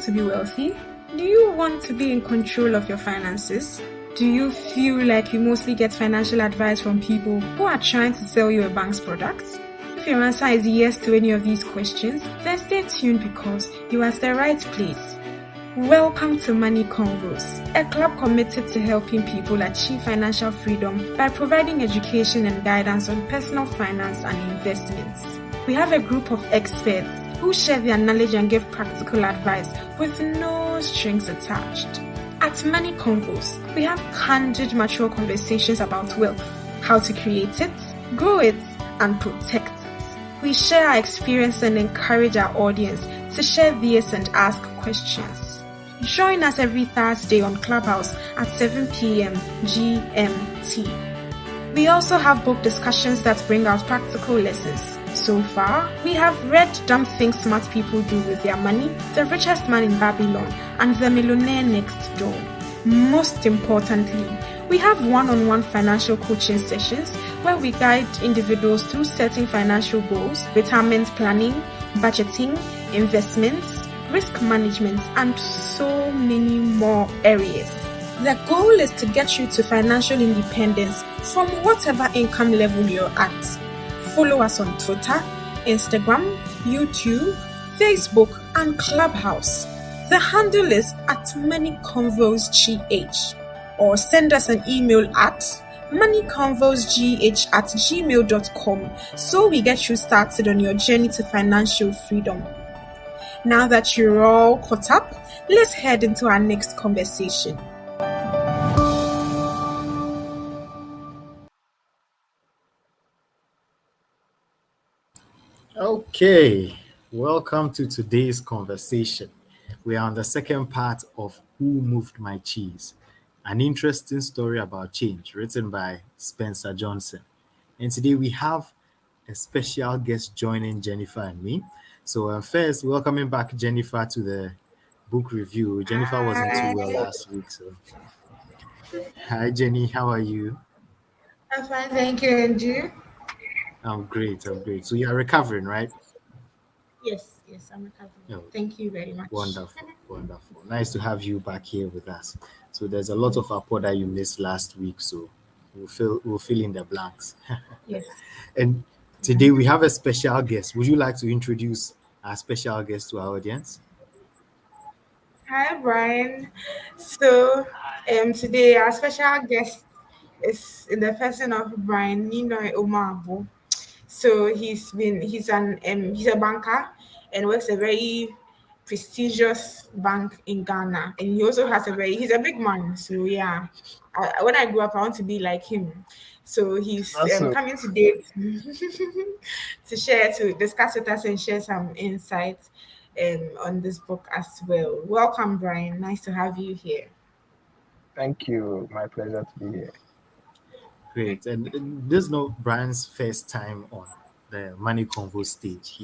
to be wealthy? Do you want to be in control of your finances? Do you feel like you mostly get financial advice from people who are trying to sell you a bank's products? If your answer is yes to any of these questions, then stay tuned because you are at the right place. Welcome to Money Convos, a club committed to helping people achieve financial freedom by providing education and guidance on personal finance and investments. We have a group of experts who share their knowledge and give practical advice with no strings attached. At Money Convos, we have candid, mature conversations about wealth, how to create it, grow it, and protect it. We share our experience and encourage our audience to share theirs and ask questions. Join us every Thursday on Clubhouse at 7 p.m. GMT. We also have book discussions that bring out practical lessons. So far, we have read Dumb Things Smart People Do With Their Money, The Richest Man in Babylon, and The Millionaire Next Door. Most importantly, we have one-on-one financial coaching sessions where we guide individuals through setting financial goals, retirement planning, budgeting, investments, risk management, and so many more areas. The goal is to get you to financial independence from whatever income level you're at. Follow us on Twitter, Instagram, YouTube, Facebook, and Clubhouse. The handle is at Money Convos GH, or send us an email at moneyconvosgh@gmail.com so we get you started on your journey to financial freedom. Now that you're all caught up, let's head into our next conversation. Okay, welcome to today's conversation. We are on the second part of Who Moved My Cheese? An interesting story about change written by Spencer Johnson. And today we have a special guest joining Jennifer and me. So first, welcoming back Jennifer to the book review. Jennifer wasn't too well last week. So hi Jenny, how are you? I'm fine, thank you, and you? I'm great. So you are recovering, right? Yes, I'm recovering. Oh, Thank you very much. wonderful. Nice to have you back here with us. So there's a lot of rapport that you missed last week, so we'll fill in the blanks. Yes. And today we have a special guest. Would you like to introduce our special guest to our audience? Hi, Brian. So, today our special guest is in the person of Brian Nino Omabo. So he's a banker and works a very prestigious bank in Ghana, and he also has he's a big man. So yeah, when I grew up, I want to be like him. So he's Awesome. coming today to discuss with us and share some insights on this book as well. Welcome, Brian. Nice to have you here. Thank you. My pleasure to be here. Great. And this is not Brian's first time on the Money Convo stage.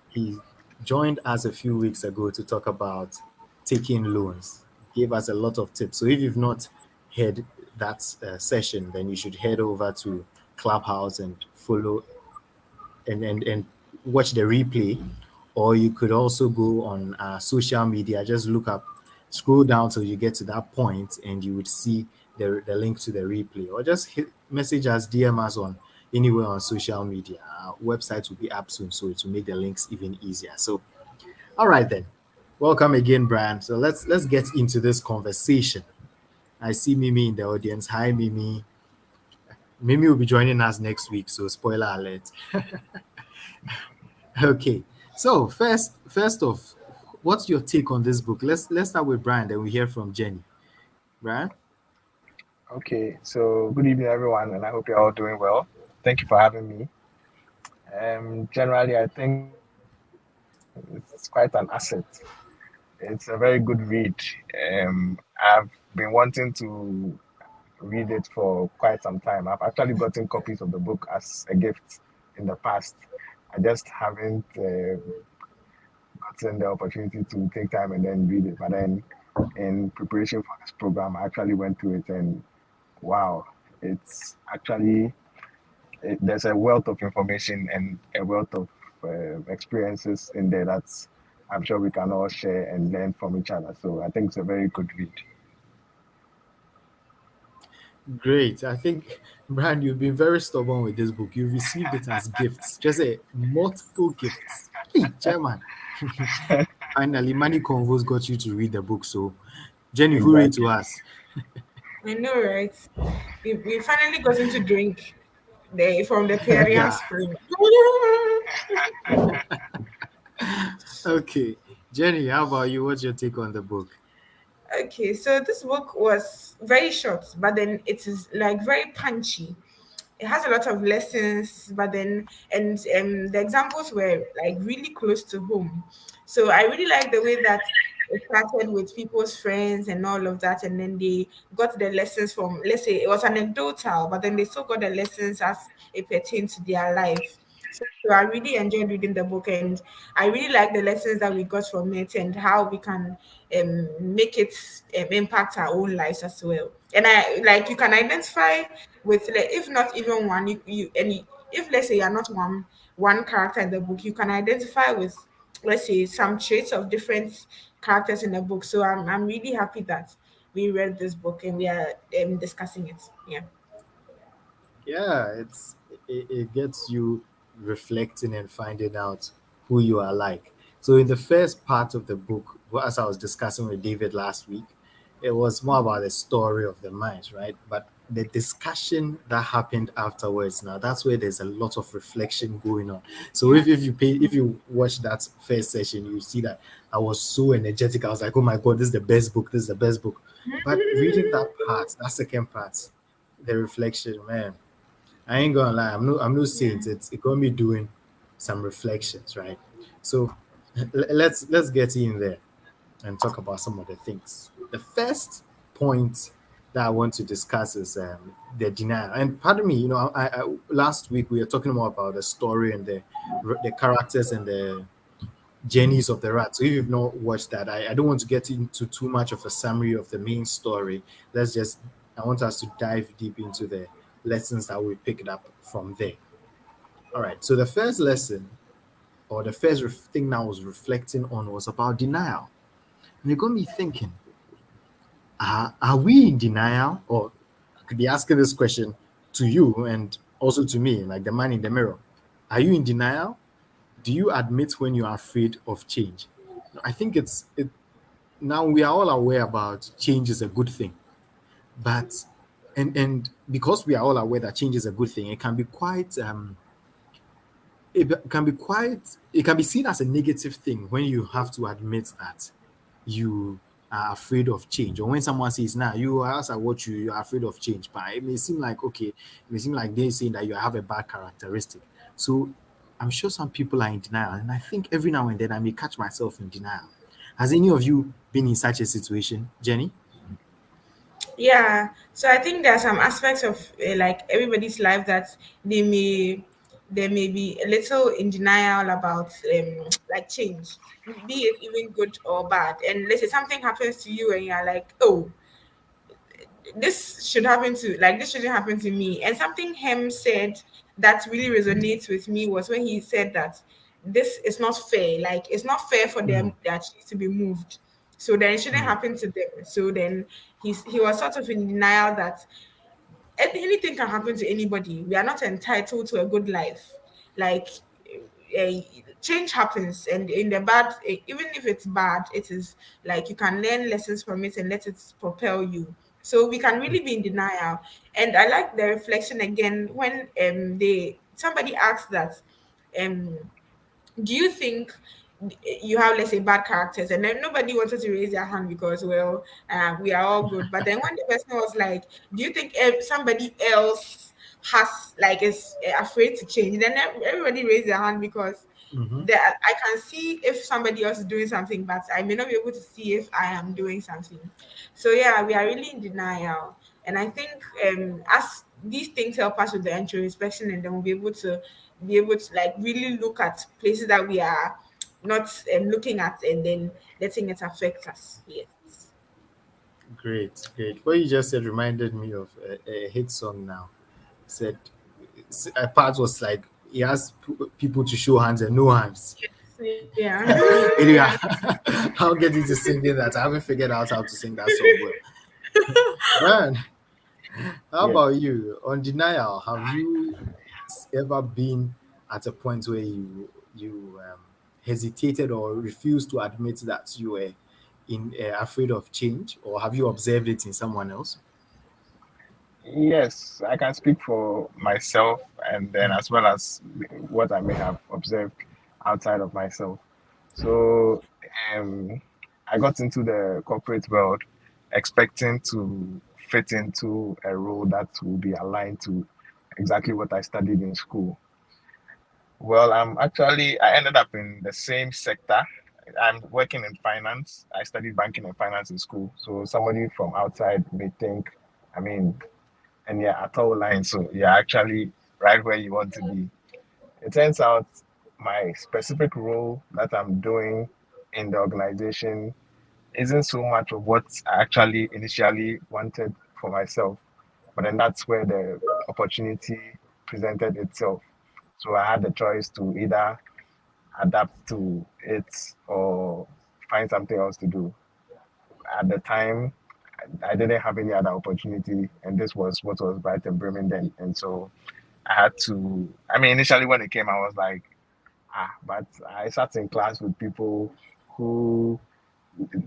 He joined us a few weeks ago to talk about taking loans. Gave us a lot of tips. So if you've not heard that session, then you should head over to Clubhouse and follow and watch the replay. Or you could also go on social media, just scroll down till you get to that point and you would see the link to the replay, or just message us, DM us on anywhere on social media. Our website will be up soon, so it will make the links even easier. So, all right then, welcome again, Brian. So let's get into this conversation. I see Mimi in the audience. Hi, Mimi. Mimi will be joining us next week, so spoiler alert. Okay, so first off, what's your take on this book? Let's start with Brian, then we hear from Jenny. Brian? Okay, so good evening, everyone, and I hope you're all doing well. Thank you for having me. Generally, I think it's quite an asset. It's a very good read. I've been wanting to read it for quite some time. I've actually gotten copies of the book as a gift in the past. I just haven't gotten the opportunity to take time and then read it. But then in preparation for this program, I actually went through it and wow, it's actually, there's a wealth of information and a wealth of experiences in there that's I'm sure we can all share and learn from each other. So I think it's a very good read. Great. I think, Brian, you've been very stubborn with this book. You received it as gifts, just a multiple gifts. Hey, Chairman. Finally, Money Convos got you to read the book. So, Jenny, hooray to Exactly. us. I know, right? We finally got to drink from the Perian Yeah. spring. Okay. Jenny, how about you? What's your take on the book? Okay, so this book was very short, but then it is like very punchy. It has a lot of lessons, but then and the examples were like really close to home. So I really like the way that it started with people's friends and all of that, and then they got the lessons from, let's say it was anecdotal, but then they still got the lessons as it pertained to their life. So I really enjoyed reading the book, and I really like the lessons that we got from it and how we can make it impact our own lives as well. And I like, you can identify with, like, if not even one, if let's say you're not one character in the book, you can identify with, let's say, some traits of different characters in the book. So I'm really happy that we read this book and we are discussing it. Yeah. Yeah, it gets you reflecting and finding out who you are like. So in the first part of the book, as I was discussing with David last week, it was more about the story of the mind, right? But the discussion that happened afterwards, now that's where there's a lot of reflection going on. So Yeah. if you watch that first session, you see that I was so energetic. I was like, oh my god, this is the best book, this is the best book. But reading that part, that second part, the reflection, man, I ain't gonna lie, I'm no saint. It got me doing some reflections, right? So let's get in there and talk about some of the things. The first point that I want to discuss is the denial. And pardon me, I last week we were talking more about the story and the characters and the journeys of the rat. So if you've not watched that, I don't want to get into too much of a summary of the main story. I want us to dive deep into the lessons that we picked up from there. All right. So the first lesson, or the first thing that I was reflecting on, was about denial. And it got me thinking, are we in denial? Or I could be asking this question to you and also to me, like the man in the mirror. Are you in denial? Do you admit when you are afraid of change? I think now we are all aware about change is a good thing, but and because we are all aware that change is a good thing, it can be seen as a negative thing when you have to admit that you are afraid of change, or when someone says, "Now you ask what you are afraid of change," but it may seem like, okay, it may seem like they're saying that you have a bad characteristic. So I'm sure some people are in denial, and I think every now and then I may catch myself in denial. Has any of you been in such a situation, Jenny? Yeah, so I think there are some aspects of like everybody's life that they may be a little in denial about, like change, be it even good or bad. And let's say something happens to you and you're like, oh, this shouldn't happen to me. And something Hem said that really resonates with me was when he said that this is not fair. Like, it's not fair for them Mm, that to be moved. So then it shouldn't mm, happen to them. So then he was sort of in denial that anything can happen to anybody. We are not entitled to a good life. Like, uh, change happens, and in the bad, even if it's bad, it is like you can learn lessons from it and let it propel you. So we can really be in denial. And I like the reflection again when they somebody asked that, um do you think you have, let's say, bad characters, and then nobody wanted to raise their hand because, well, we are all good. But then when the person was like, do you think if somebody else has, like, is afraid to change, then everybody raised their hand because mhm. I can see if somebody else is doing something, but I may not be able to see if I am doing something. So yeah, we are really in denial. And I think as these things help us with the introspection, and then we'll be able to like really look at places that we are not looking at, and then letting it affect us. Yes. Great, great. What you just said reminded me of a hit song now. Said a part was like he asked people to show hands and no hands. Yeah. Anyway, Yeah. I'll get into singing that. I haven't figured out how to sing that song well. Man, how Yeah. about you? On denial, have you ever been at a point where you hesitated or refused to admit that you were afraid of change, or have you observed it in someone else? Yes, I can speak for myself and then as well as what I may have observed outside of myself. So, um, I got into the corporate world expecting to fit into a role that will be aligned to exactly what I studied in school. Well, I ended up in the same sector. I'm working in finance. I studied banking and finance in school. So somebody from outside may think, I mean, and yeah, at all lines. So you're actually right where you want to be. It turns out my specific role that I'm doing in the organization isn't so much of what I actually initially wanted for myself. But then that's where the opportunity presented itself. So I had the choice to either adapt to it or find something else to do. At the time, I didn't have any other opportunity, and this was what was right and brimming then. And so I had to. I mean, initially when it came, I was like, but I sat in class with people who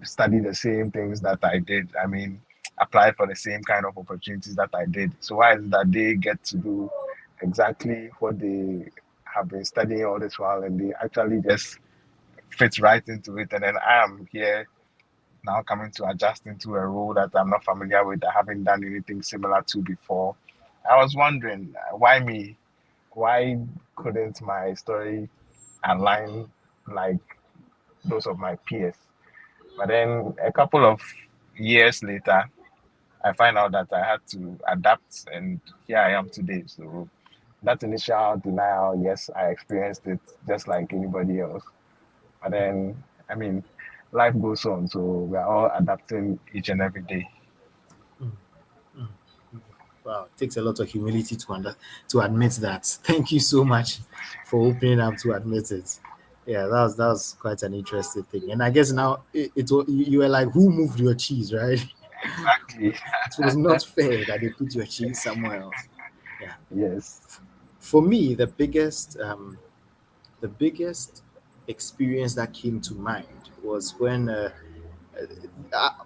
study the same things that I did. I mean, applied for the same kind of opportunities that I did. So why is it that they get to do exactly what they have been studying all this while and they actually just fit right into it? And then I am here now coming to adjust into a role that I'm not familiar with, I haven't done anything similar to before. I was wondering why me? Why couldn't my story align like those of my peers? But then a couple of years later, I find out that I had to adapt, and here I am today. So that initial denial, yes, I experienced it just like anybody else. But then, I mean, life goes on, so we are all adapting each and every day. Mm, mm. Wow, it takes a lot of humility to admit that. Thank you so much for opening up to admit it. Yeah, that was quite an interesting thing. And I guess now you were like, who moved your cheese, right? Exactly. It was not fair that they put your cheese somewhere else. Yeah. Yes. For me, the biggest experience that came to mind was when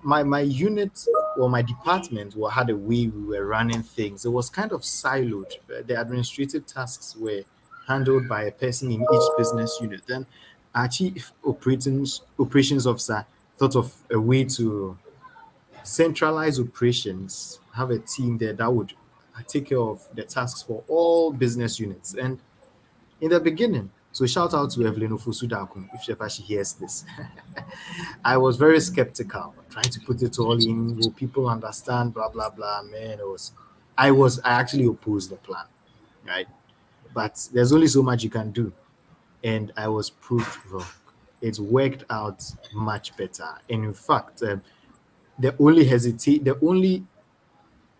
my unit or my department had a way we were running things. It was kind of siloed. The administrative tasks were handled by a person in each business unit. Then our chief operations officer thought of a way to centralize operations, have a team there that would take care of the tasks for all business units. And in the beginning, so shout out to Evelyn Ofusudakum if ever she hears this. I was very skeptical, trying to put it all in. Will people understand? Blah blah blah. Man, I actually opposed the plan, right? But there's only so much you can do, and I was proved wrong. It worked out much better, and in fact, the only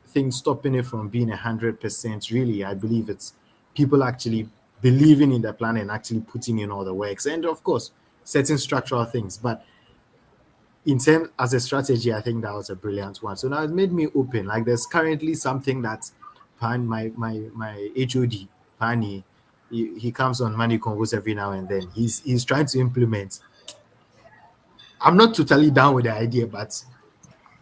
thing stopping it from being 100%, really, I believe it's people actually believing in the plan and actually putting in all the works, and of course, certain structural things, but in terms as a strategy, I think that was a brilliant one. So now it made me open. Like there's currently something that my HOD Pani, he comes on Money Convos every now and then. He's trying to implement. I'm not totally down with the idea, but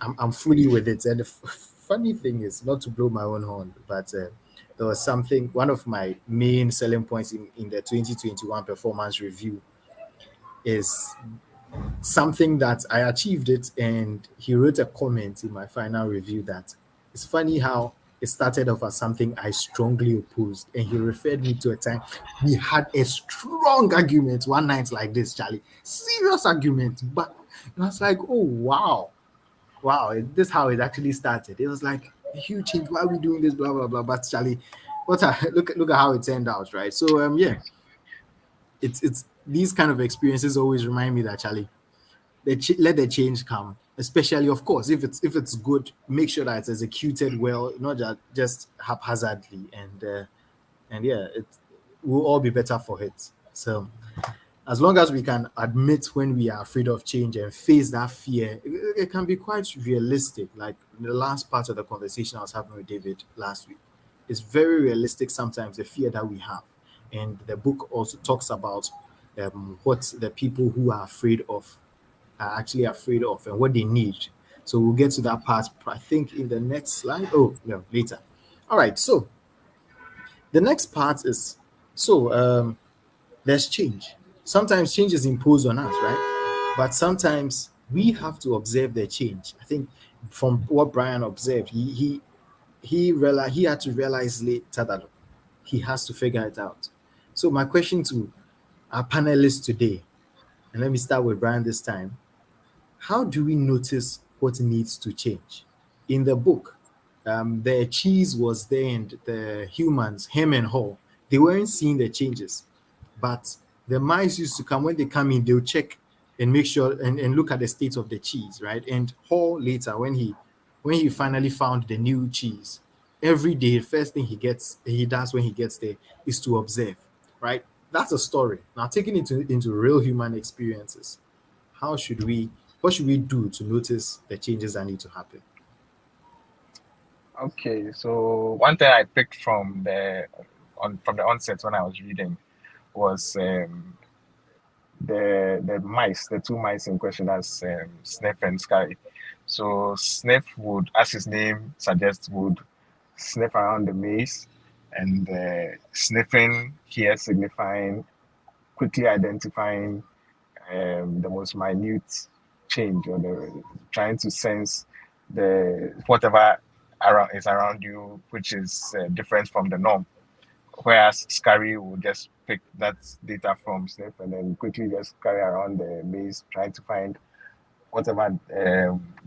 I'm fully with it. And the funny thing is, not to blow my own horn, but there was something. One of my main selling points in the 2021 performance review is something that I achieved it, and he wrote a comment in my final review that it's funny how it started off as something I strongly opposed, and he referred me to a time we had a strong argument one night like this, Charlie, serious argument, but I was like, oh wow, this is how it actually started. It was like a huge change. Why are we doing this? Blah blah blah. But Charlie, look at how it turned out, right? So yeah, it's these kind of experiences always remind me that Charlie, let the change come, especially of course if it's good, make sure that it's executed well, not just haphazardly, and yeah, it will all be better for it. So As long as we can admit when we are afraid of change and face that fear, it can be quite realistic. Like in the last part of the conversation I was having with David last week, it's very realistic sometimes the fear that we have. And the book also talks about what the people who are afraid of are actually afraid of and what they need. So we'll get to that part, I think, in the next slide. Oh, no, later. All right. So the next part is there's change. Sometimes change is imposed on us, right? But sometimes we have to observe the change. I think from what Brian observed, he had to realize later that he has to figure it out. So my question to our panelists today, and let me start with Brian this time. How do we notice what needs to change? In the book, the cheese was there and the humans, him and her, they weren't seeing the changes. But the mice used to come, when they come in, they'll check and make sure and look at the state of the cheese, right? And Hall later, when he finally found the new cheese, every day, the first thing he does when he gets there is to observe, right? That's a story. Now taking it into real human experiences, how should we what should we do to notice the changes that need to happen? Okay, so one thing I picked from the onset when I was reading was the mice, the two mice in question, as Sniff and Sky. So Sniff would, as his name suggests, would sniff around the maze, and sniffing here signifying quickly identifying the most minute change, or the trying to sense the whatever is around you, which is different from the norm. Whereas Scary will just pick that data from Sniff and then quickly just carry around the maze, trying to find whatever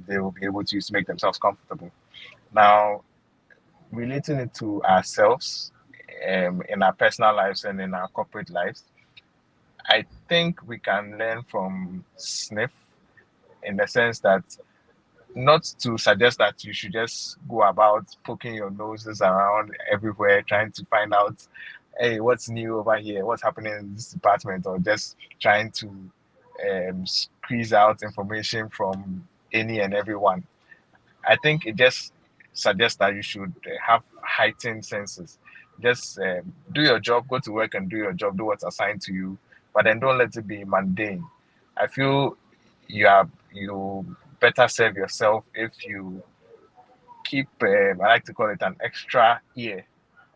they will be able to use to make themselves comfortable. Now, relating it to ourselves in our personal lives and in our corporate lives, I think we can learn from Sniff in the sense that, not to suggest that you should just go about poking your noses around everywhere trying to find out, hey, what's new over here, what's happening in this department, or just trying to squeeze out information from any and everyone. I think it just suggests that you should have heightened senses. Just do your job, go to work and do your job, do what's assigned to you, but then don't let it be mundane. I feel you better serve yourself if you keep, I like to call it, an extra ear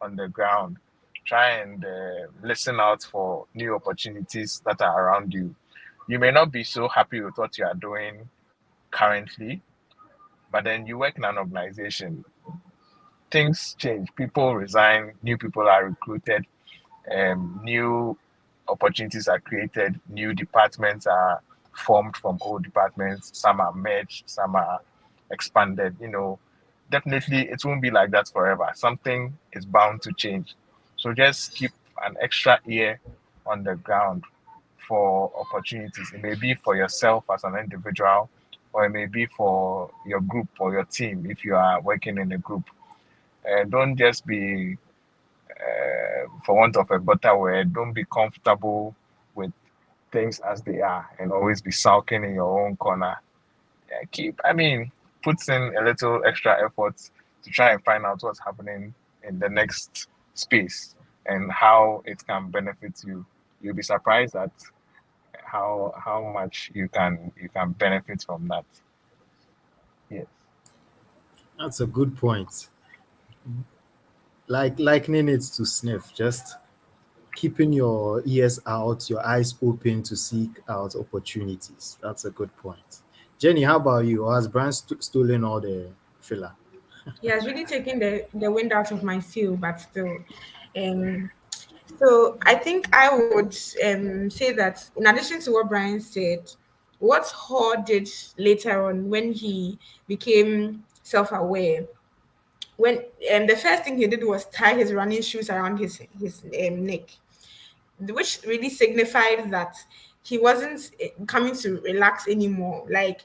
on the ground. Try and listen out for new opportunities that are around you. You may not be so happy with what you are doing currently, but then you work in an organization. Things change, people resign, new people are recruited, new opportunities are created, new departments are formed from old departments, some are merged, some are expanded. Definitely it won't be like that forever. Something is bound to change. So just keep an extra ear on the ground for opportunities. It may be for yourself as an individual, or it may be for your group or your team if you are working in a group. Don't just be, for want of a better word, don't be comfortable with things as they are and always be sulking in your own corner. Put in a little extra effort to try and find out what's happening in the next space and how it can benefit you. You'll be surprised at how much you can benefit from that. Yes. That's a good point. Like likening it to Sniff, just keeping your ears out, your eyes open to seek out opportunities. That's a good point. Jenny, how about you? Or has Brian stolen all the filler? He has really taken the wind out of my sail, but still. Um, so I think I would say that in addition to what Brian said, what Hall did later on when he became self-aware, when the first thing he did was tie his running shoes around his neck, which really signified that he wasn't coming to relax anymore. Like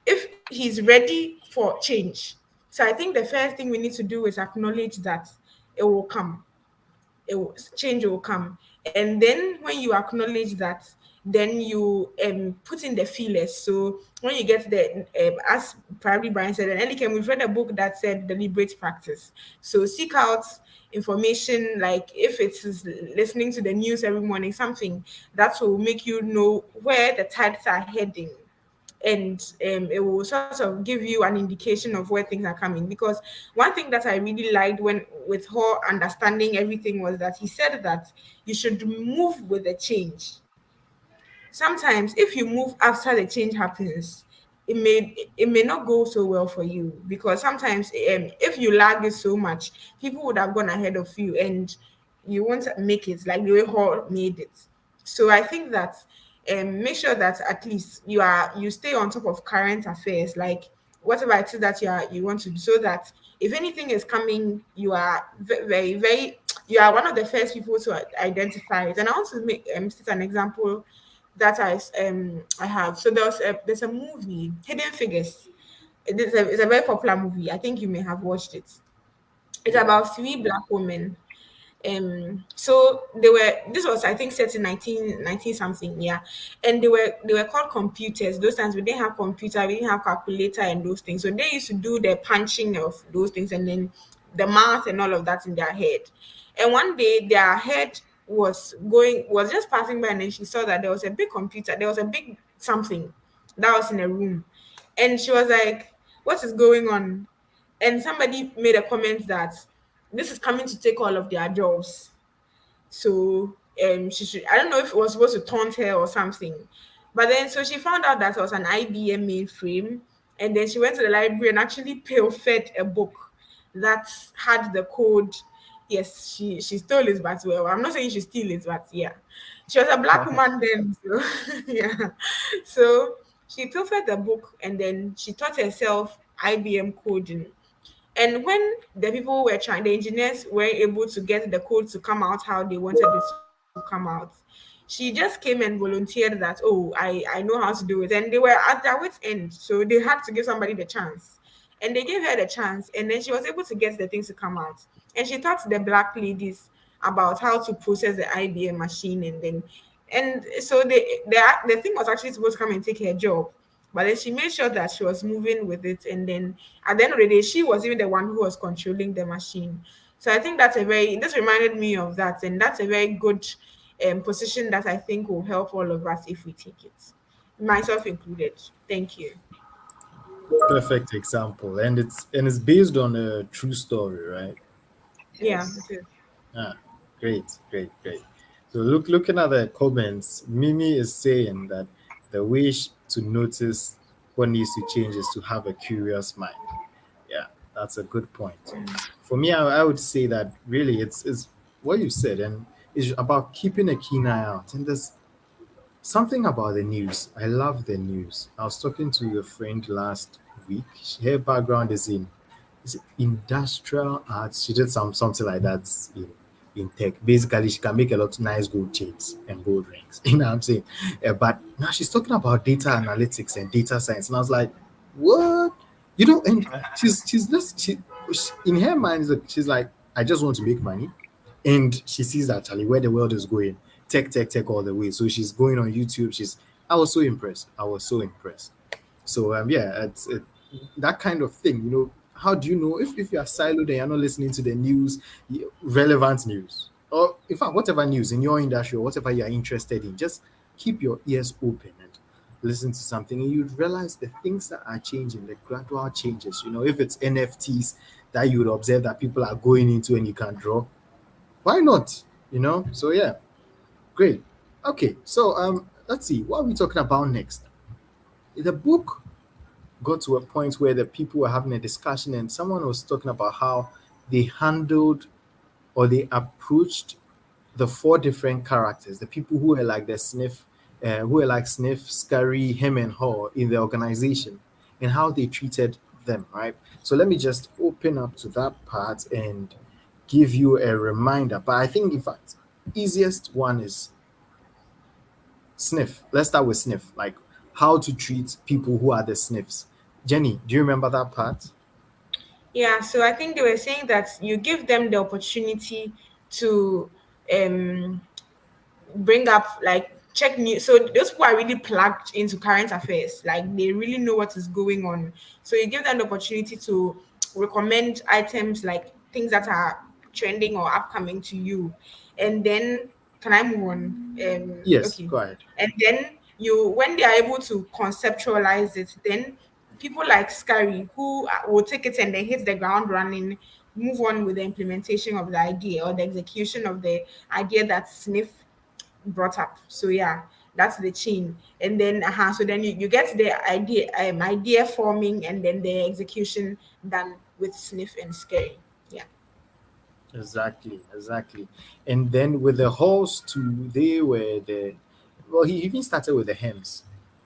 if he's ready for change. So I think the first thing we need to do is acknowledge that it will come. change will come. And then when you acknowledge that, then you put in the feelers. So when you get the as probably Brian said, and Elikem, we've read a book that said deliberate practice. So seek out information, like if it is listening to the news every morning, something that will make you know where the tides are heading, and it will sort of give you an indication of where things are coming. Because one thing that I really liked when with her understanding everything was that he said that you should move with the change. Sometimes if you move after the change happens, it may not go so well for you, because sometimes if you lag it so much, people would have gone ahead of you and you won't make it like the way Hall made it. So I think that make sure that at least you stay on top of current affairs, like whatever it is that you want to do, so that if anything is coming, you are very very you are one of the first people to identify it. And I want to make state an example that I have. So there's a movie, Hidden Figures. It's a very popular movie. I think you may have watched it. It's Yeah. about three black women. So they were, this was I think set in 19 something, yeah. And they were called computers. Those times we didn't have computer, we didn't have calculator and those things. So they used to do the punching of those things, and then the math and all of that in their head. And one day their head was just passing by, and then she saw that there was a big computer, there was a big something that was in a room. And she was like, what is going on? And somebody made a comment that this is coming to take all of their jobs. So she should, I don't know if it was supposed to taunt her or something. But then so she found out that it was an IBM mainframe. And then she went to the library and actually fed a book that had the code. Yes, she stole it, but well, I'm not saying she steal it, but yeah. She was a black woman then. So yeah. So she pilfered the book and then she taught herself IBM coding. And when the people were trying, the engineers were able to get the code to come out how they wanted it to come out, she just came and volunteered that, oh, I know how to do it. And they were at their wits' end. So they had to give somebody the chance. And they gave her the chance. And then she was able to get the things to come out. And she taught the black ladies about how to process the IBM machine. And so the thing was actually supposed to come and take her job. But then she made sure that she was moving with it. And then at the end of the day, she was even the one who was controlling the machine. So I think this reminded me of that. And that's a very good position that I think will help all of us if we take it, myself included. Thank you. Perfect example, and it's based on a true story, right? Yeah, Yes. it is. Ah, great, great, great. So looking at the comments, Mimi is saying that the wish to notice what needs to change is to have a curious mind. Yeah, that's a good point. For me, I would say that really it's what you said, and it's about keeping a keen eye out. And there's something about the news. I love the news. I was talking to a friend last week. Her background is industrial arts. She did something like that in tech. Basically, she can make a lot of nice gold chains and gold rings. You know what I'm saying? But now she's talking about data analytics and data science, and I was like, what? You know? And she's just she in her mind she's like, I just want to make money, and she sees actually where the world is going, tech all the way. So she's going on YouTube. I was so impressed. I was so impressed. So yeah, that kind of thing. How do you know if you are siloed and you're not listening to the news, relevant news, or in fact whatever news in your industry or whatever you are interested in, just keep your ears open and listen to something, and you'd realize the things that are changing, the gradual changes. If it's NFTs that you would observe that people are going into and you can draw, why not? So yeah, great. Okay, so let's see, what are we talking about next? The book got to a point where the people were having a discussion and someone was talking about how they handled or they approached the four different characters, the people who were like Sniff, Scary, him, and Haw in the organization, and how they treated them, right? So let me just open up to that part and give you a reminder. But I think, in fact, easiest one is Sniff. Let's start with Sniff, like how to treat people who are the Sniffs. Jenny, do you remember that part? Yeah, so I think they were saying that you give them the opportunity to bring up, like, check news. So those people are really plugged into current affairs, like they really know what is going on. So you give them the opportunity to recommend items, like things that are trending or upcoming to you. And then, can I move on? Yes, Okay. go ahead. And then you, when they are able to conceptualize it, then people like Scary, who will take it and then hit the ground running, move on with the implementation of the idea or the execution of the idea that Sniff brought up. So yeah, that's the chain. And then so then you get the idea forming, and then the execution done with Sniff and Scary. Yeah. Exactly, exactly. And then with the horse too, they were the, well, he even started with the hymns.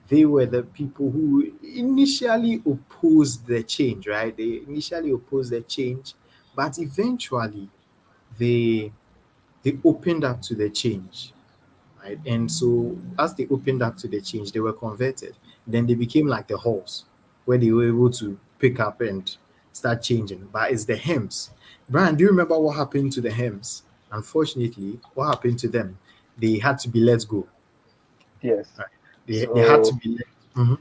They were the people who initially opposed the change, right? They initially opposed the change, but eventually they they opened up to the change, right? And so as they opened up to the change, they were converted. Then they became like the horse, where they were able to pick up and start changing. But it's the hymns. Brian, do you remember what happened to the hymns? Unfortunately, what happened to them? They had to be let go. Yes. Right? They had to So be let. Mhm.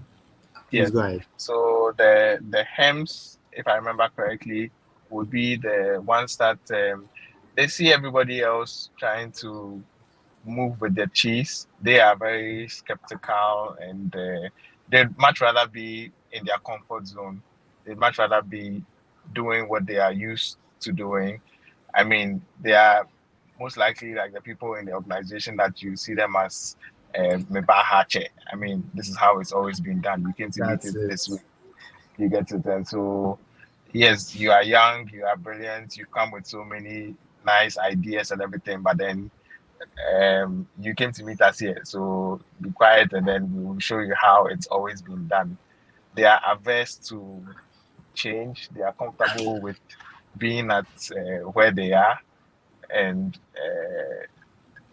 Please yes. go ahead. So the hymns, if I remember correctly, would be the ones that they see everybody else trying to move with the cheese. They are very skeptical, and they'd much rather be in their comfort zone. They'd much rather be doing what they are used to doing. I mean, they are most likely like the people in the organization that you see them as mebahache. I mean, this is how it's always been done. You came to meet That's it it. this way. You get it. And so, yes, you are young, you are brilliant, you come with so many nice ideas and everything, but then you came to meet us here. So be quiet, and then we will show you how it's always been done. They are averse to change. They are comfortable with being at where they are, and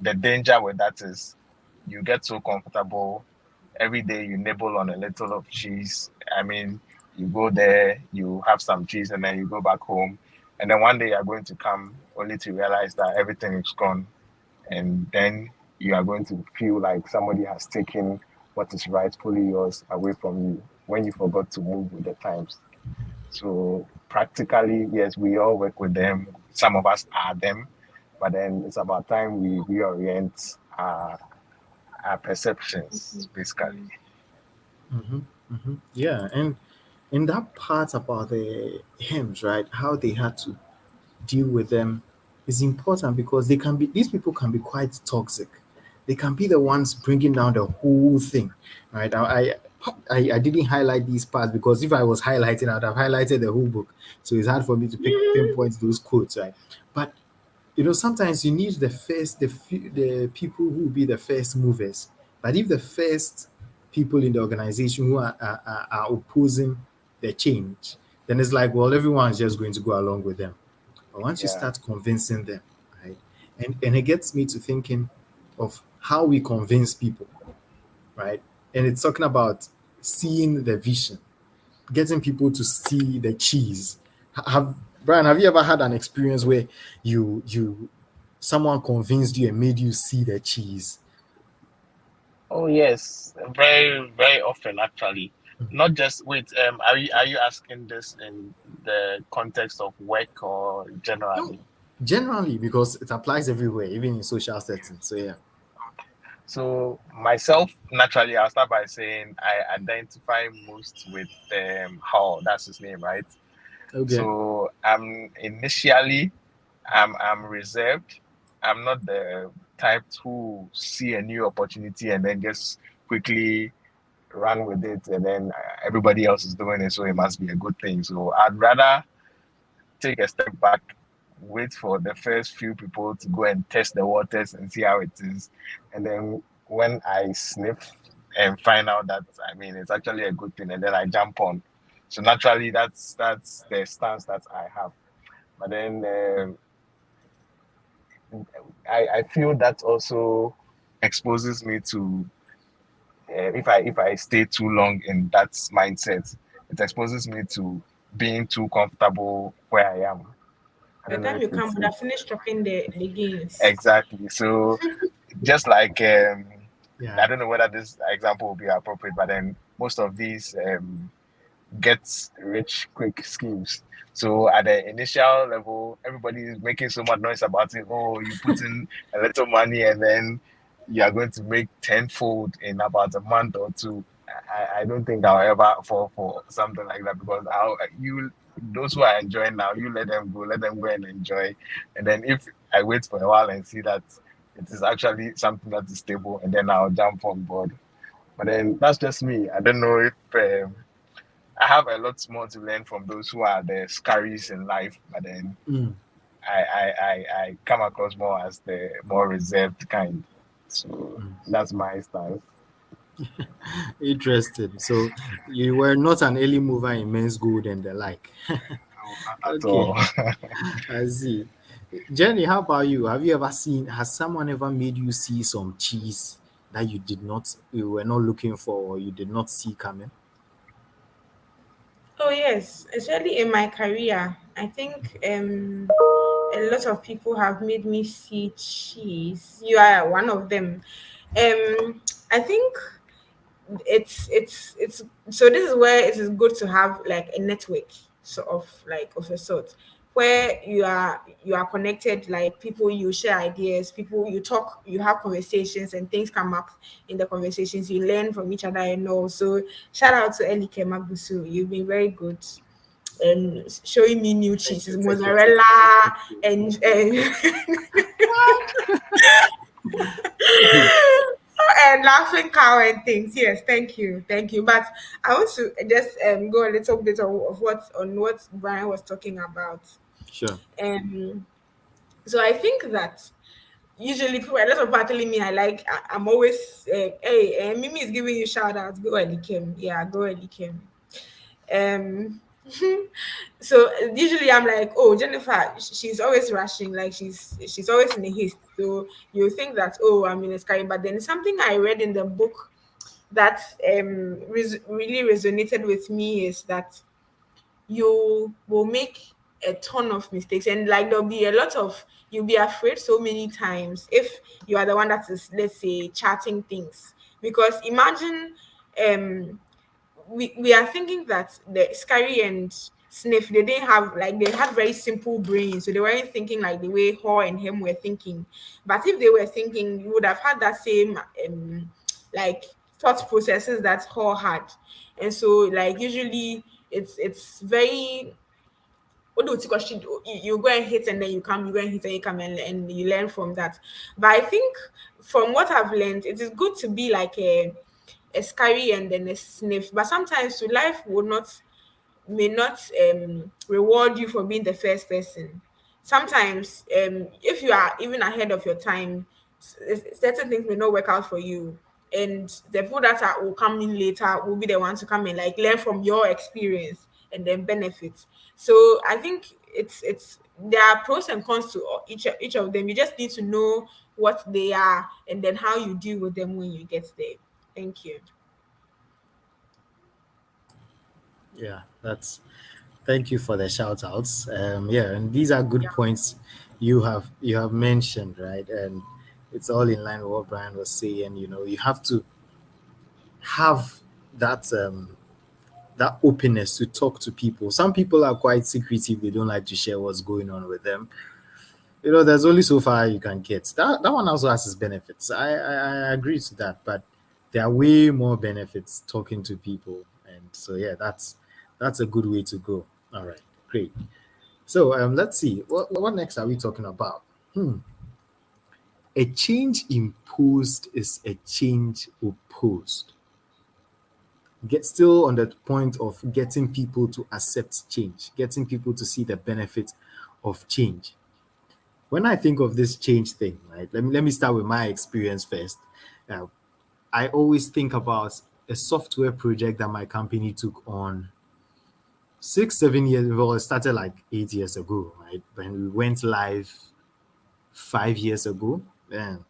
the danger with that is you get so comfortable. Every day you nibble on a little of cheese. I mean, you go there, you have some cheese, and then you go back home. And then one day you're going to come only to realize that everything is gone. And then you are going to feel like somebody has taken what is rightfully yours away from you when you forgot to move with the times. So practically, yes, we all work with them. Some of us are them, but then it's about time we reorient our perceptions, basically. Hmm. Hmm. Yeah, and in that part about the hymns, right? How they had to deal with them is important because they can be, these people can be quite toxic. They can be the ones bringing down the whole thing, right? I didn't highlight these parts because if I was highlighting, I'd have highlighted the whole book. So it's hard for me to pinpoint those quotes, right? But sometimes you need the people who will be the first movers. But if the first people in the organization who are opposing the change, then it's like, well, everyone's just going to go along with them. But once you Yeah. start convincing them, right, and it gets me to thinking of how we convince people, right? And it's talking about seeing the vision, getting people to see the cheese. Have Brian, have you ever had an experience where someone convinced you and made you see the cheese? Oh yes, very very often actually. Not just wait. Are you asking this in the context of work or No, generally? generally because it applies everywhere, even in social settings. So yeah. So myself, naturally, I'll start by saying I identify most with Hall. That's his name, right? Okay. So I'm reserved. I'm not the type to see a new opportunity and then just quickly run with it, and then everybody else is doing it, so it must be a good thing. So I'd rather take a step back, wait for the first few people to go and test the waters and see how it is, and then when I sniff and find out that I mean it's actually a good thing, and then I jump on. So naturally, that's the stance that I have. But then I feel that also exposes me to if I stay too long in that mindset, it exposes me to being too comfortable where I am. I By don't the know time if you come, it's would have finished chopping the gains. exactly. So just like I Yeah. don't know whether this example will be appropriate, but then most of these get rich quick schemes. So at the initial level, everybody is making so much noise about it. Oh, you put in a little money and then you are going to make tenfold in about a month or two. I don't think I'll ever fall for something like that because I'll, you those who are enjoying now, you let them go and enjoy. And then if I wait for a while and see that it is actually something that is stable, and then I'll jump on board. But then that's just me. I don't know if I have a lot more to learn from those who are the scaries in life, but then Mm. I come across more as the more reserved kind. So that's my style. Interesting. So you were not an early mover in men's gold and the like. No, not at Okay, all. I see. Jenny, how about you? Have you ever seen, has someone ever made you see some cheese that you were not looking for or you did not see coming? Oh yes, especially in my career, I think a lot of people have made me see cheese. You are one of them. I think it's so this is where it is good to have like a network sort of like of a sort where you are connected, like people you share ideas, people you talk, you have conversations and things come up in the conversations, you learn from each other and all. So shout out to Elike Mabusu, you've been very good showing me new Thank cheeses, you, thank you, thank you, mozzarella thank you. and and laughing cow and things. Yes, thank you. But I want to just go a little bit on what Brian was talking about. Sure. Um, so I think that usually people, a lot of people are telling me I'm always hey, Mimi is giving you shout out. Go Elikem, yeah, go Elikem. Um, so usually I'm like, oh, Jennifer, she's always rushing, like she's always in a haste. So you think that, oh, I'm in a scary, but then something I read in the book that really resonated with me is that you will make a ton of mistakes, and like there'll be a lot of, you'll be afraid so many times if you are the one that is, let's say, charting things. Because imagine um we are thinking that the Scary and Sniff, they didn't have, like, they had very simple brains, so they weren't thinking like the way Ho and him were thinking. But if they were thinking, you would have had that same like thought processes that Ho had. And so like usually it's very, what do you think, you go and hit and then you come, you go and hit and you come, and you learn from that. But I think from what I've learned, it is good to be like a scary and then a sniff. But sometimes life will not, may not reward you for being the first person. Sometimes, if you are even ahead of your time, certain things may not work out for you. And the people that will come in later will be the ones to come and like learn from your experience and then benefit. So I think it's there are pros and cons to each of them. You just need to know what they are and then how you deal with them when you get there. Thank you. Yeah, thank you for the shout outs. Yeah, and these are good points you have mentioned, right? And it's all in line with what Brian was saying. You have to have that openness to talk to people. Some people are quite secretive, they don't like to share what's going on with them. There's only so far you can get. That one also has its benefits. I agree to that, but there are way more benefits talking to people, and so yeah, that's a good way to go. All right, great. So let's see what next are we talking about? A change imposed is a change opposed. Get still on the point of getting people to accept change, getting people to see the benefit of change. When I think of this change thing, right, let me start with my experience first. Uh, I always think about a software project that my company took on 6, 7 years. Well, it started like 8 years ago, right? When we went live 5 years ago, man,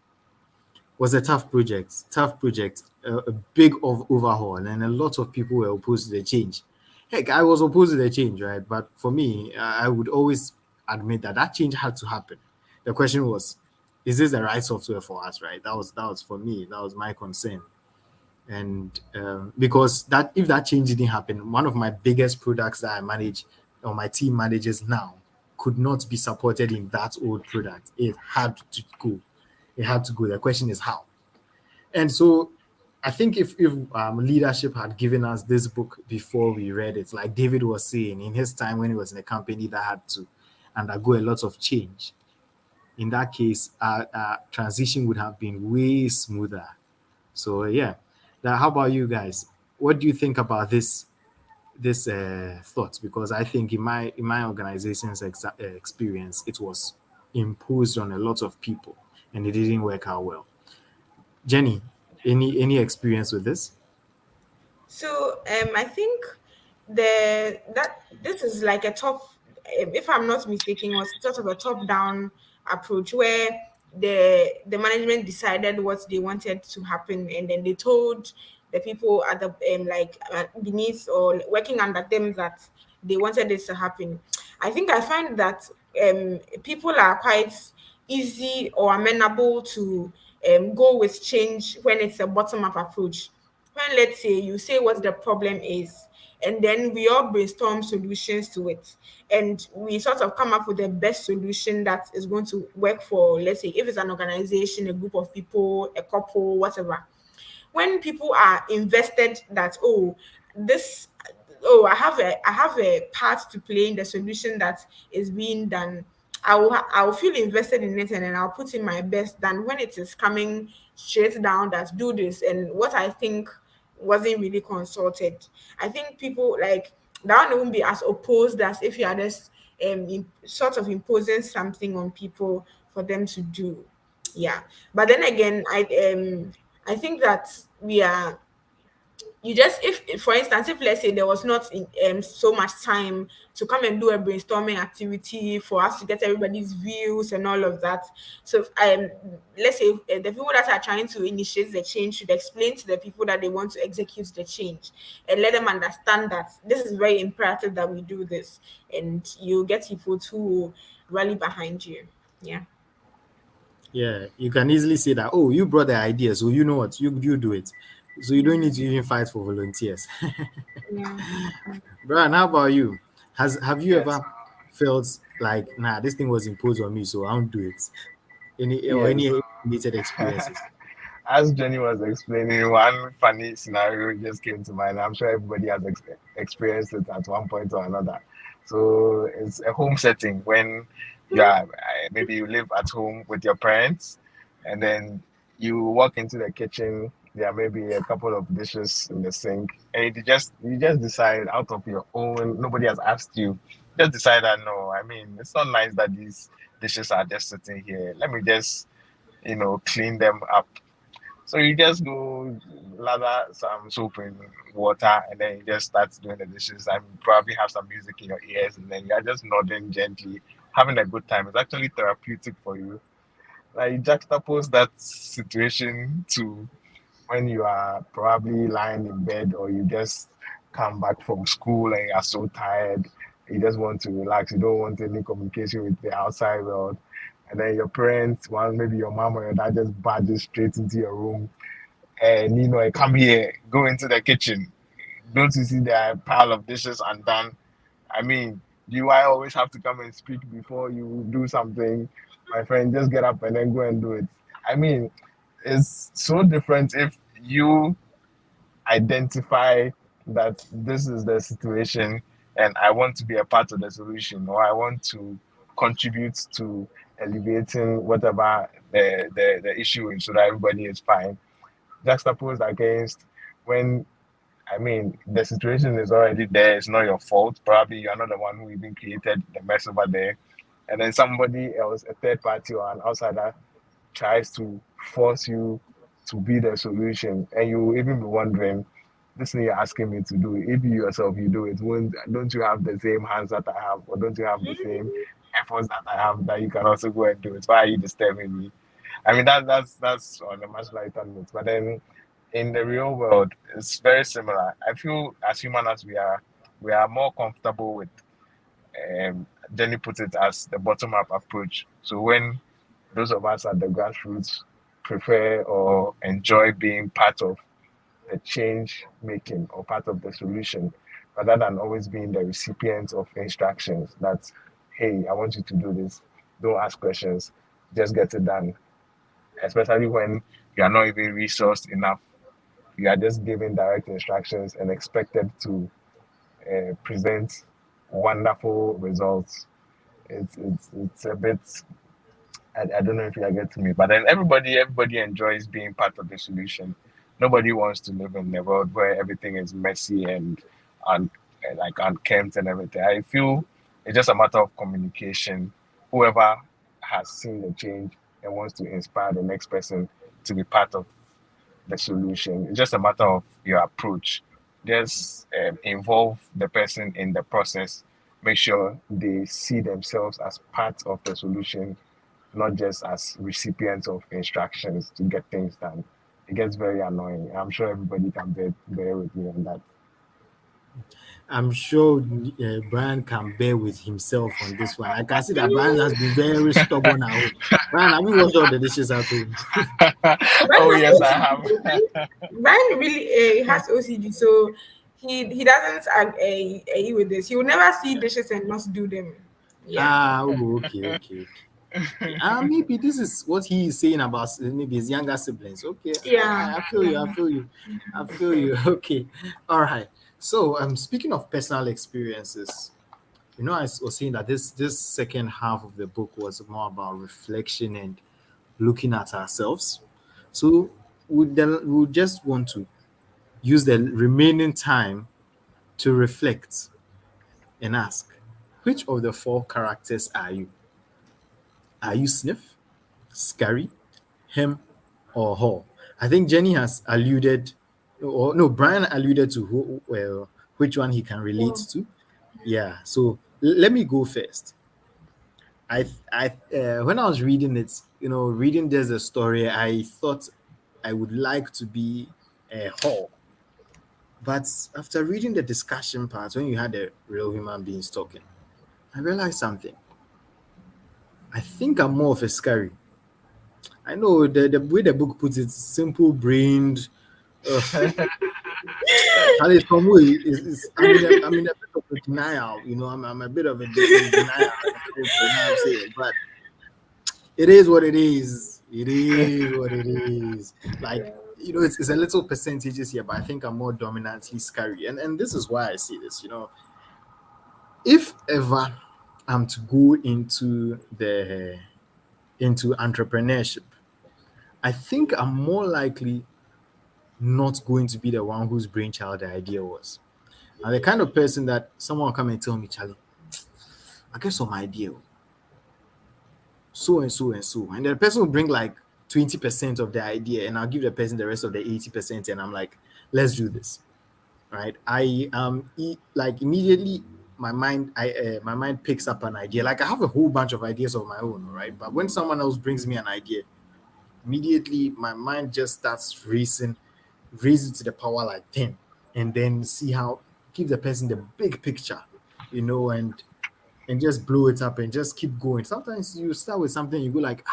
was a tough project. Tough project, a big overhaul, and a lot of people were opposed to the change. Heck, I was opposed to the change, right? But for me, I would always admit that that change had to happen. The question was, is this the right software for us, right? That was for me. That was my concern. And because that if that change didn't happen, one of my biggest products that I manage or my team manages now could not be supported in that old product. It had to go. It had to go. The question is how. And so I think if leadership had given us this book before we read it, like David was saying, in his time when he was in a company that had to undergo a lot of change, in that case, our transition would have been way smoother. So yeah, now how about you guys? What do you think about this thought? Because I think in my organization's experience, it was imposed on a lot of people, and it didn't work out well. Jenny, any experience with this? So I think that this is like a top, if I'm not mistaken, was sort of a top down approach where the management decided what they wanted to happen, and then they told the people at the beneath or working under them that they wanted this to happen. I think I find that people are quite easy or amenable to go with change when it's a bottom up approach. When, let's say, you say what the problem is, and then we all brainstorm solutions to it, and we sort of come up with the best solution that is going to work for, let's say, if it's an organization, a group of people, a couple, whatever. When people are invested that, this I have a part to play in the solution that is being done, I will feel invested in it, and then I'll put in my best than when it is coming straight down that do this and what I think wasn't really consulted. I think people like that one won't be as opposed as if you are just sort of imposing something on people for them to do. Yeah. But then again, I think that we are you just if for instance, if let's say there was not so much time to come and do a brainstorming activity for us to get everybody's views and all of that. So let's say the people that are trying to initiate the change should explain to the people that they want to execute the change and let them understand that this is very imperative that we do this, and you get people to rally behind you. Yeah. Yeah, you can easily say that. Oh, you brought the idea, so you know what you do it. So you don't need to even fight for volunteers. Yeah. Brian, how about you? Have you Yes. ever felt like, nah, this thing was imposed on me, so I won't do it? Yes. Any related experiences? As Jenny was explaining, one funny scenario just came to mind. I'm sure everybody has experienced it at one point or another. So it's a home setting when you are maybe you live at home with your parents, and then you walk into the kitchen. There may be a couple of dishes in the sink, and you just decide out of your own. Nobody has asked you. Just decide that no. I mean, it's not nice that these dishes are just sitting here. Let me just clean them up. So you just go lather some soap in water, and then you just start doing the dishes and probably have some music in your ears, and then you're just nodding gently, having a good time. It's actually therapeutic for you. Like you juxtapose that situation to when you are probably lying in bed or you just come back from school and you are so tired, you just want to relax, you don't want any communication with the outside world. And then your parents, well, maybe your mom or your dad just barges straight into your room and come here, go into the kitchen. Don't you see the pile of dishes undone? I mean, do I always have to come and speak before you do something? My friend, just get up and then go and do it. I mean, it's so different if you identify that this is the situation and I want to be a part of the solution, or I want to contribute to alleviating whatever the issue is so that everybody is fine. Juxtaposed against when I mean, the situation is already there. It's not your fault. Probably you're not the one who even created the mess over there. And then somebody else, a third party or an outsider, tries to force you to be the solution. And you even be wondering, this thing you're asking me to do, if you yourself you do it, don't you have the same hands that I have? Or don't you have the same efforts that I have that you can also go and do it? Why are you disturbing me? I mean, that's on a much lighter note. But then in the real world, it's very similar. I feel as human as we are more comfortable with Jenny put it as the bottom up approach. So when those of us at the grassroots prefer or enjoy being part of the change making or part of the solution rather than always being the recipient of instructions that, hey, I want you to do this. Don't ask questions, just get it done. Especially when you are not even resourced enough. You are just given direct instructions and expected to present wonderful results. It's a bit, I don't know if you are getting me, but then everybody enjoys being part of the solution. Nobody wants to live in a world where everything is messy and, and like unkempt and everything. I feel it's just a matter of communication. Whoever has seen the change and wants to inspire the next person to be part of the solution. It's just a matter of your approach. Just involve the person in the process. Make sure they see themselves as part of the solution, not just as recipients of instructions to get things done. It gets very annoying. I'm sure everybody can bear with me on that. I'm sure Brian can bear with himself on this one. I can see that Brian has been very stubborn at home. Brian, have you washed all the dishes at home? Brian Oh has yes, I OCD. have. Brian really has OCD, so he doesn't agree with this. He will never see dishes and not do them. Yeah, Oh, okay, okay, okay. Maybe this is what he is saying about maybe his younger siblings. Okay, yeah. I feel you. I feel you. I feel you. Okay, all right. So, speaking of personal experiences, I was saying that this second half of the book was more about reflection and looking at ourselves. So, we would just want to use the remaining time to reflect and ask, which of the four characters are you? Are you Sniff, Scary, him, or her? I think Jenny has alluded, or no, Brian alluded to which one he can relate Oh, to. Yeah, so let me go first. When I was reading it, reading there's a story, I thought I would like to be a whore. But after reading the discussion part, when you had the real human beings talking, I realized something. I think I'm more of a scary. I know the way the book puts it, simple brained. Charlie, some way I'm in a bit of a denial. I'm a bit of in denial. I'm saying, but it is what it is. It is what it is. Like it's a little percentages here, but I think I'm more dominantly scary, and this is why I see this. If ever I'm to go into entrepreneurship, I think I'm more likely not going to be the one whose brainchild the idea was. I'm the kind of person that someone will come and tell me, Charlie, I get some idea, so and so and so. And the person will bring like 20% of the idea, and I'll give the person the rest of the 80%. And I'm like, let's do this. Right. Like immediately my mind picks up an idea. Like I have a whole bunch of ideas of my own, right? But when someone else brings me an idea, immediately my mind just starts racing, raise it to the power like 10, and then see how give the person the big picture, and just blow it up and just keep going. Sometimes you start with something, you go like,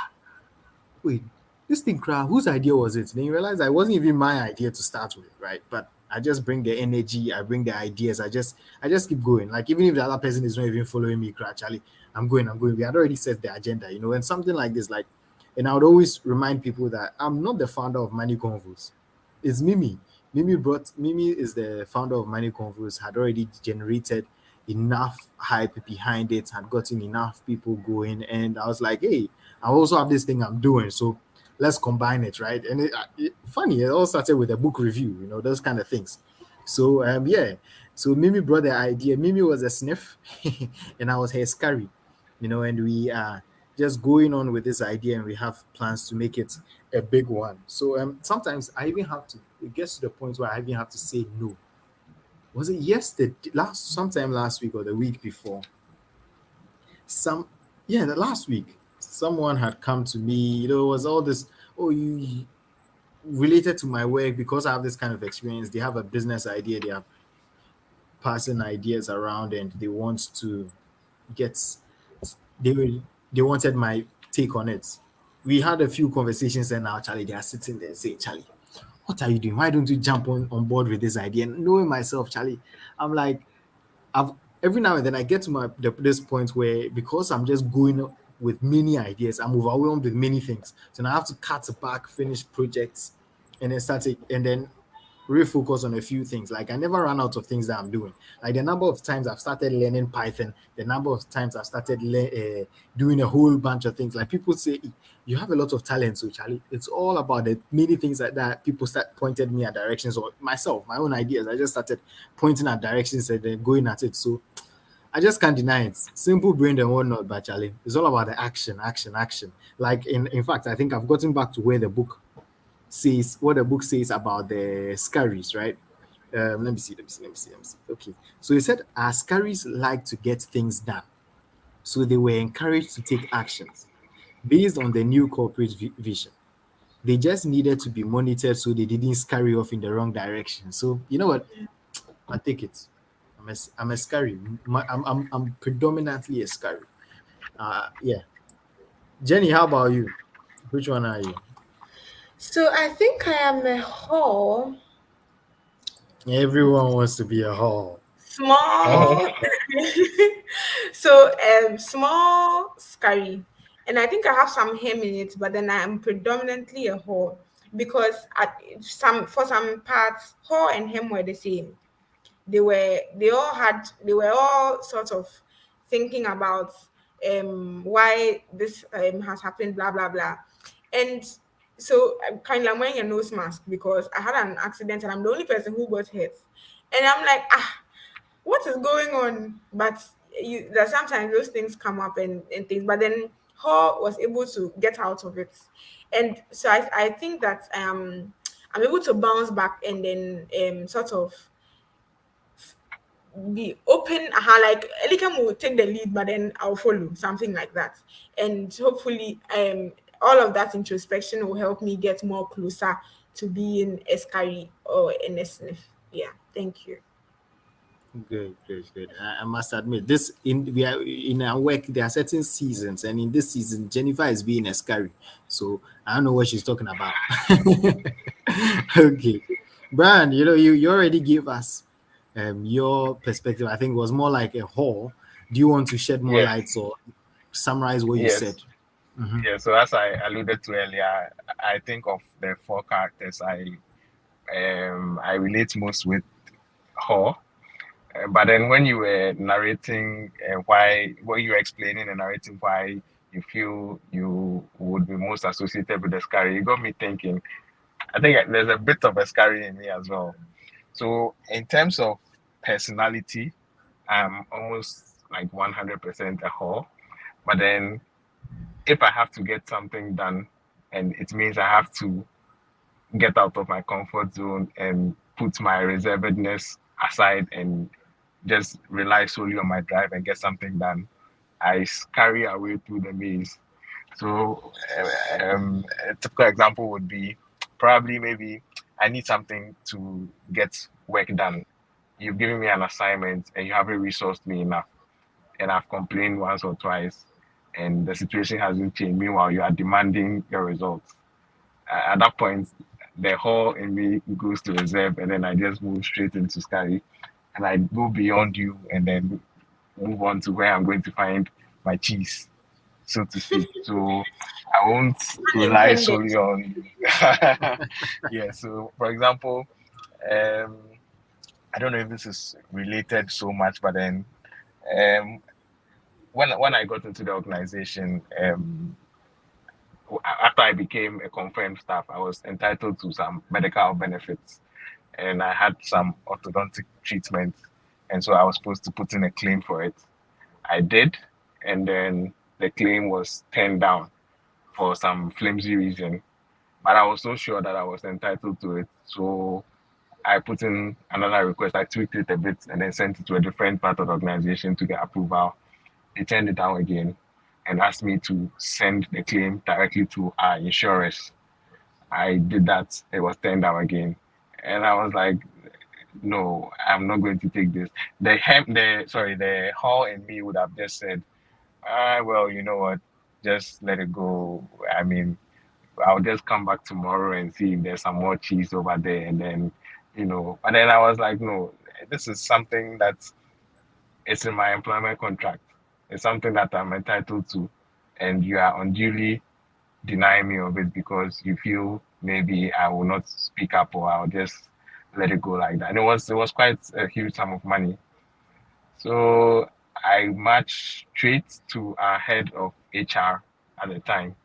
wait, this thing crowd, whose idea was it? Then you realize it wasn't even my idea to start with, right? But I just bring the energy, I bring the ideas, I just keep going. Like even if the other person is not even following me, actually, I'm going. We had already set the agenda, and something like this, like, and I would always remind people that I'm not the founder of Money Convos. It's Mimi. Mimi is the founder of Money Convos, had already generated enough hype behind it, had gotten enough people going, and I was like, hey, I also have this thing I'm doing, so let's combine it, right? And funny, it all started with a book review, those kind of things. So yeah, so Mimi brought the idea. Mimi was a sniff, and I was her scary, and we are just going on with this idea, and we have plans to make it a big one. So sometimes I even have to. It gets to the point where I even have to say no. Was it yesterday, sometime last week or the week before? Some Yeah, the last week someone had come to me. It was all this. Oh, you related to my work because I have this kind of experience. They have a business idea. They are passing ideas around, and they want to get they wanted my take on it. We had a few conversations, and now Charlie, they are sitting there saying, Charlie, what are you doing? Why don't you jump on board with this idea? And knowing myself, Charlie, I'm like, I've every now and then I get to this point where, because I'm just going with many ideas, I'm overwhelmed with many things. So now I have to cut back, finish projects, and then and then refocus on a few things. Like, I never run out of things that I'm doing. Like, the number of times I've started learning Python, the number of times I've started doing a whole bunch of things. Like, people say, you have a lot of talent, so Charlie, it's all about the many things that people start pointed me at directions, or myself, my own ideas. I just started pointing at directions and then going at it. So I just can't deny it. Simple brain and whatnot, but Charlie, it's all about the action, action, action. Like, in fact, I think I've gotten back to where the book says, what the book says about the scaries, right? Let me see. Okay. So he said, our scaries like to get things done. So they were encouraged to take actions based on the new corporate vision. They just needed to be monitored so they didn't scurry off in the wrong direction. So, you know what? I take it. I'm a scurry. I'm predominantly a scurry. Yeah. Jenny, how about you? Which one are you? So I think I am a whole Everyone wants to be a hall. small. So small scary, and I think I have some hem in it, but then I am predominantly a whole because at some for some parts whole and hem were the same. They were all sort of thinking about why this has happened, blah blah blah. And so I'm wearing a nose mask because I had an accident and I'm the only person who got hurt. And I'm like, what is going on? But that sometimes those things come up and things, but then Hall was able to get out of it. And so I think that I'm able to bounce back and then sort of be open, like Elikem will take the lead, but then I'll follow, something like that. And hopefully all of that introspection will help me get more closer to being a scary or a sniff. Yeah, thank you. Good, good, good. I must admit, this in we are in our work. There are certain seasons, and in this season, Jennifer is being a scary. So I don't know what she's talking about. Okay, Brian, you already gave us your perspective. I think it was more like a whole. Do you want to shed more Yes, lights or summarize what you yes, said? Mhm. yeah. So as I alluded to earlier, I think of the four characters I relate most with her. But then when you were narrating when you were explaining and narrating why you feel you would be most associated with the scary, it got me thinking. I think there's a bit of a scary in me as well. So in terms of personality, I'm almost like 100% a whore. But then if I have to get something done, and it means I have to get out of my comfort zone and put my reservedness aside and just rely solely on my drive and get something done, I scurry away through the maze. So, a typical example would be probably maybe I need something to get work done. You've given me an assignment and you haven't resourced me enough, and I've complained once or twice, and the situation hasn't changed. Meanwhile, you are demanding your results. At that point, the whole in me goes to reserve, and then I just move straight into Sky, and I go beyond you, and then move on to where I'm going to find my cheese, so to speak. So I won't rely Intended. solely on. Yeah. So, for example, um, I don't know if this is related so much, but then um, when I got into the organization, after I became a confirmed staff, I was entitled to some medical benefits, and I had some orthodontic treatment, and so I was supposed to put in a claim for it. I did, and then the claim was turned down for some flimsy reason. But I was so sure that I was entitled to it, so I put in another request. I tweaked it a bit and then sent it to a different part of the organization to get approval. They turned it down again and asked me to send the claim directly to our insurers. I did that. It was turned down again, and I was like, "No, I'm not going to take this." The hall in me would have just said, Well, you know what? Just let it go. I mean, I'll just come back tomorrow and see if there's some more cheese over there, and then, But then I was like, no, this is something that it's in my employment contract. It's something that I'm entitled to, and you are unduly denying me of it because you feel maybe I will not speak up or I'll just let it go like that. And it was quite a huge sum of money. So I marched straight to our head of HR at the time.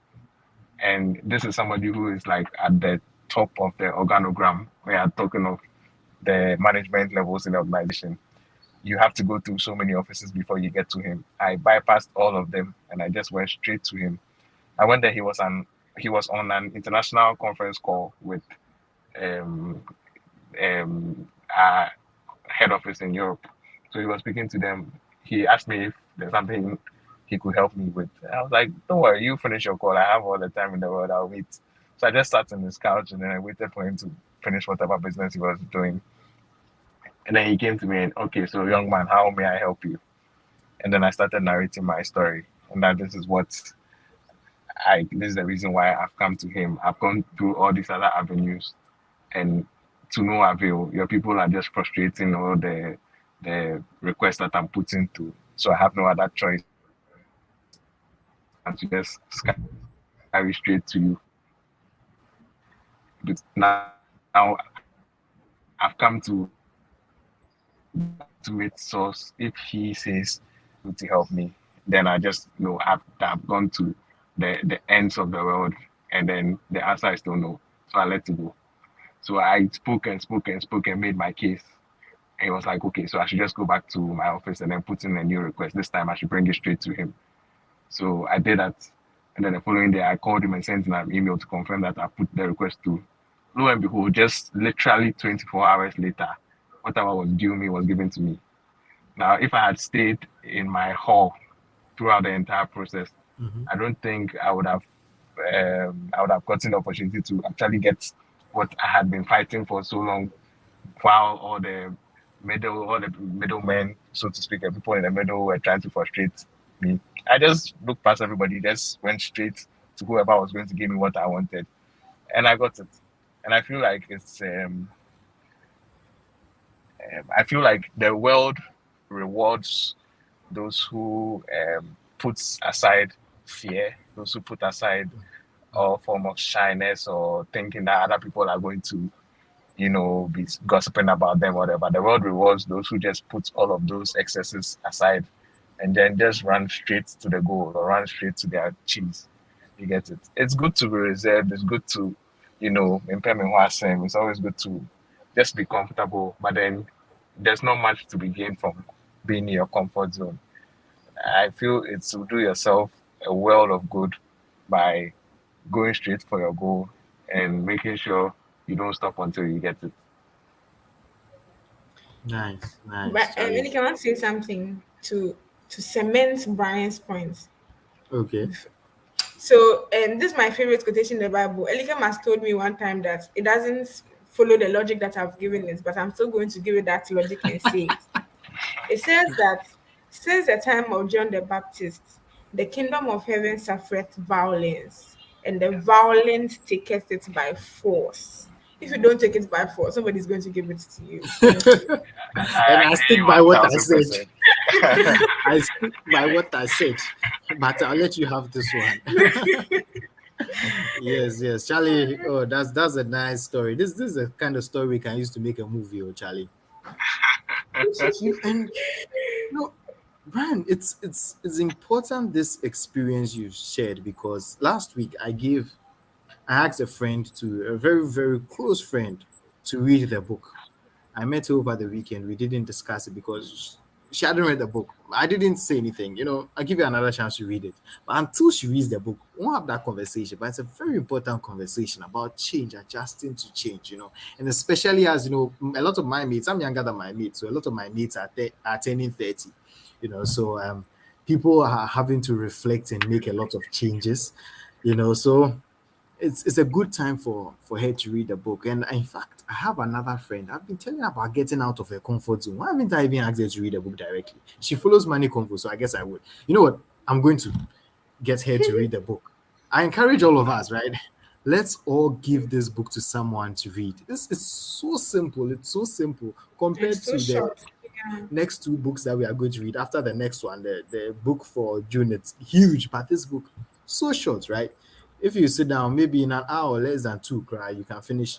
And this is somebody who is like at the top of the organogram. We are talking of the management levels in the organization. You have to go through so many offices before you get to him. I bypassed all of them and I just went straight to him. I went there. He was on an international conference call with um, our head office in Europe. So he was speaking to them. He asked me if there's something he could help me with. I was like, "Don't worry, you finish your call. I have all the time in the world. I'll wait." So I just sat on his couch and then I waited for him to finish whatever business he was doing. And then he came to me and, okay, so young man, how may I help you? And then I started narrating my story. And that this is the reason why I've come to him. I've gone through all these other avenues and to no avail. Your people are just frustrating all the requests that I'm putting through. So I have no other choice than to just scurry straight to you. But now I've come to the ultimate source. If he says he's able to help me, then I just know I've gone to the ends of the world, and then the answer is still no. So I let it go. So I spoke and made my case. And he was like, okay, so I should just go back to my office and then put in a new request. This time I should bring it straight to him. So I did that. And then the following day, I called him and sent him an email to confirm that I put the request through. Lo and behold, just literally 24 hours later, whatever was due me was given to me. Now, if I had stayed in my hall throughout the entire process, Mhm. I don't think I would have gotten the opportunity to actually get what I had been fighting for so long, while all the middlemen, so to speak, the people in the middle were trying to frustrate me. I just looked past everybody, just went straight to whoever was going to give me what I wanted, and I got it. And I feel like the world rewards those who puts aside fear, those who put aside all form of shyness or thinking that other people are going to be gossiping about them, whatever. The world rewards those who just put all of those excesses aside and then just run straight to the goal or run straight to their cheese. You get it? It's good to be reserved. It's good to, it's always good to just be comfortable, but then there's not much to be gained from being in your comfort zone. I feel it's to do yourself a world of good by going straight for your goal and making sure you don't stop until you get it. Nice, But nice, Charlie. Elike, I want to say something to cement Brian's point. Okay. So, this is my favorite quotation in the Bible. Elikem has told me one time that it doesn't follow the logic that I've given it, but I'm still going to give it that logic and say it. It says that since the time of John the Baptist, the kingdom of heaven suffereth violence, and the violent taketh it by force. If you don't take it by force, somebody's going to give it to you. Thank you. I And I agree stick by what I said. 1000%. I stick by what I said. But I'll let you have this one. Yes, yes, Charlie. Oh, that's a nice story. This is a kind of story we can use to make a movie, oh Charlie. And no, Brian, it's important this experience you shared because last week I asked a friend to a very very close friend to read the book. I met her over the weekend. We didn't discuss it because she hadn't read the book. I didn't say anything. I'll give you another chance to read it. But until she reads the book, we won't have that conversation. But it's a very important conversation about change, adjusting to change, And especially as, a lot of my mates, I'm younger than my mates. So a lot of my mates are turning 30, So people are having to reflect and make a lot of changes, So it's a good time for her to read the book. And in fact, I have another friend. I've been telling her about getting out of her comfort zone. Why haven't I even asked her to read the book directly? She follows Money Convos, so I guess I would. You know what? I'm going to get her to read the book. I encourage all of us, right? Let's all give this book to someone to read. This is so simple. It's so simple compared It's so to the short. Yeah. next two books that we are going to read after the next one. The book for June, it's huge, but this book, so short, right? If you sit down, maybe in an hour, less than two, you can finish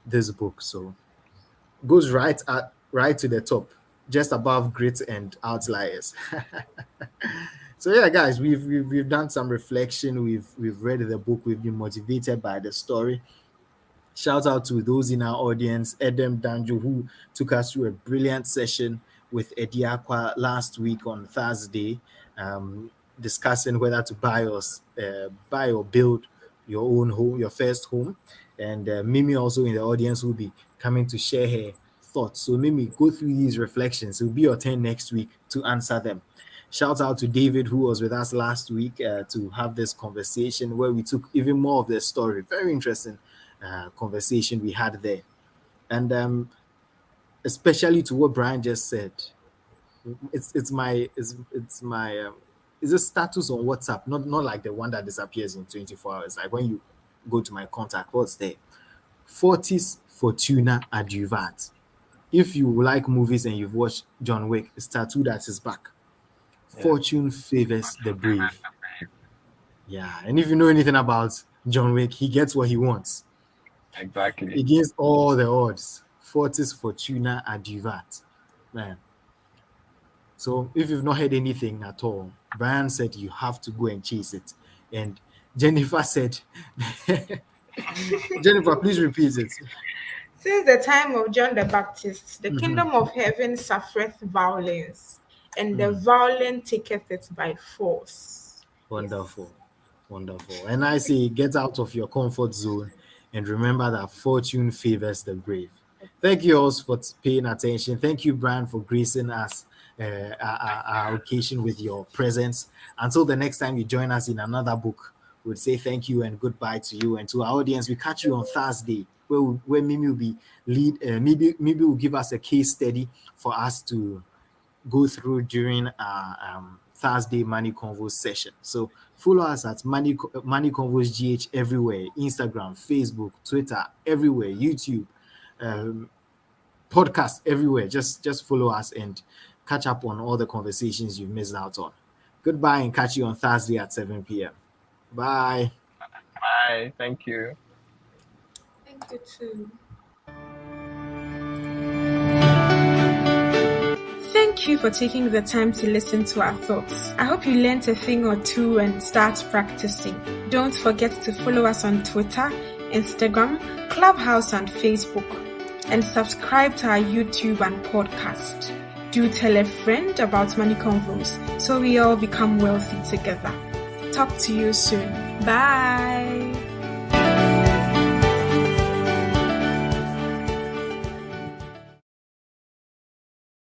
this book. So goes right to the top, just above Grit and Outliers. So yeah, guys, we've done some reflection. We've read the book. We've been motivated by the story. Shout out to those in our audience, Edem Danjo, who took us through a brilliant session with Ediakwa last week on Thursday, discussing whether to buy or build your own home, your first home. And Mimi also in the audience will be coming to share her thoughts. So Mimi, go through these reflections. It will be your turn next week to answer them. Shout out to David, who was with us last week to have this conversation where we took even more of the story. Very interesting conversation we had there. And especially to what Brian just said, it's my it's a status on WhatsApp, not like the one that disappears in 24 hours. Like when you go to my contact, what's there? Fortis Fortuna Adjuvat. If you like movies and you've watched John Wick, it's tattooed at his back. Fortune favors the brave. Yeah, and if you know anything about John Wick, he gets what he wants. Exactly. Against all the odds. Fortis Fortuna Adjuvat. Man. So if you've not heard anything at all, Brian said you have to go and chase it. And Jennifer said, Jennifer, please repeat it. Since the time of John the Baptist, the kingdom of heaven suffereth violence, and the violent taketh it by force. Wonderful. Wonderful. And I say, get out of your comfort zone and remember that fortune favors the brave. Thank you all for paying attention. Thank you, Brian, for gracing us our occasion with your presence. Until the next time you join us in another book, we'll say thank you and goodbye to you. And to our audience, we catch you on Thursday, where Mimi will be Mimi will give us a case study for us to go through during our Thursday Money Convos session. So follow us at Money Convos GH everywhere: Instagram, Facebook, Twitter, everywhere, YouTube, podcast everywhere. Just follow us and catch up on all the conversations you've missed out on. Goodbye and catch you on Thursday at 7 p.m. Bye. Bye. Thank you. Thank you too. Thank you for taking the time to listen to our thoughts. I hope you learned a thing or two and start practicing. Don't forget to follow us on Twitter, Instagram, Clubhouse, and Facebook. And subscribe to our YouTube and podcast. Do tell a friend about Money Convos so we all become wealthy together. Talk to you soon. Bye.